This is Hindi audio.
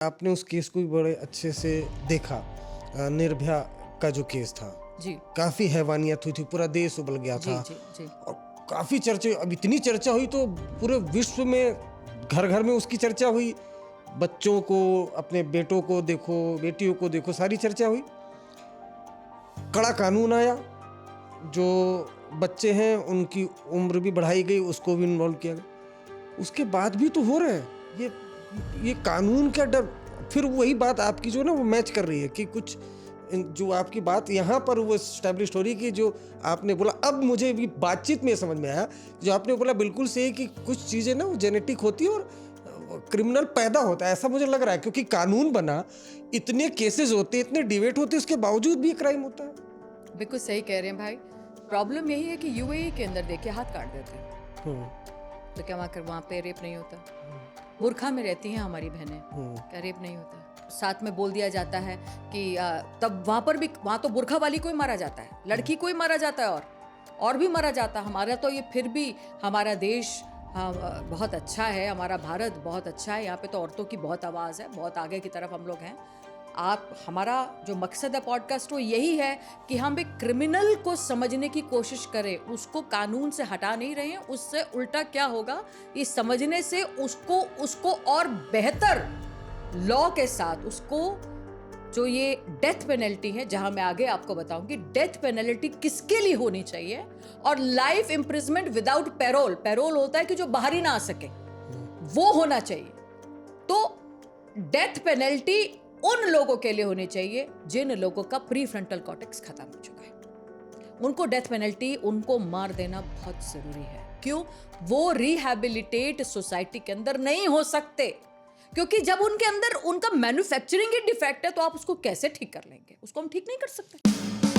आपने उस केस को भी बड़े अच्छे से देखा। निर्भया का जो केस था जी काफी हैवानियत हुई थी, पूरा देश उबल गया जी था। जी जी और काफी चर्चे, अब इतनी चर्चा हुई तो पूरे विश्व में घर घर में उसकी चर्चा हुई। बच्चों को, अपने बेटों को देखो, बेटियों को देखो, सारी चर्चा हुई। कड़ा कानून आया, जो बच्चे हैं उनकी उम्र भी बढ़ाई गई, उसको भी इन्वॉल्व किया गया। उसके बाद भी तो हो रहा है ये कानून का डर। फिर वही बात आपकी जो ना वो मैच कर रही है कि कुछ जो आपकी बात यहाँ पर वो स्टैब्लिश हो रही है कि जो आपने बोला, अब मुझे भी बातचीत में समझ में आया, जो आपने बोला बिल्कुल सही कि कुछ चीज़ें ना वो जेनेटिक होती है और क्रिमिनल पैदा होता है, ऐसा मुझे लग रहा है। क्योंकि कानून बना, इतने केसेस होते हैं, इतने डिबेट होते हैं, उसके बावजूद भी क्राइम होता है। बिल्कुल सही कह रहे हैं भाई। प्रॉब्लम यही है कि यूएई के अंदर देखिए हाथ काट देते हैं, तो क्या वहाँ पे रेप नहीं होता? बुरखा में रहती हैं हमारी बहनें, क्या रेप नहीं होता? साथ में बोल दिया जाता है कि तब वहाँ तो बुरखा वाली को ही मारा जाता है, लड़की को ही मारा जाता है और भी मारा जाता है। हमारा तो ये फिर भी हमारा देश बहुत अच्छा है, हमारा भारत बहुत अच्छा है। यहाँ पे तो औरतों की बहुत आवाज़ है, बहुत आगे की तरफ हम लोग हैं। हमारा जो मकसद है पॉडकास्ट वो यही है कि हम एक क्रिमिनल को समझने की कोशिश करें, उसको कानून से हटा नहीं रहे हैं। उससे उल्टा क्या होगा, ये समझने से उसको और बेहतर लॉ के साथ उसको, जो ये डेथ पेनल्टी है, जहां मैं आगे आपको बताऊंगी डेथ पेनल्टी किसके लिए होनी चाहिए, और life imprisonment without parole, parole होता है कि जो बाहर ही ना आ सके, वो होना चाहिए। तो डेथ पेनल्टी उन लोगों के लिए होनी चाहिए जिन लोगों का प्री फ्रंटल कॉर्टेक्स खत्म हो चुका है। उनको डेथ पेनल्टी, उनको मार देना बहुत जरूरी है। क्यों? वो रिहैबिलिटेट सोसाइटी के अंदर नहीं हो सकते, क्योंकि जब उनके अंदर उनका मैन्युफैक्चरिंग ही डिफेक्ट है तो आप उसको कैसे ठीक कर लेंगे? उसको हम ठीक नहीं कर सकते।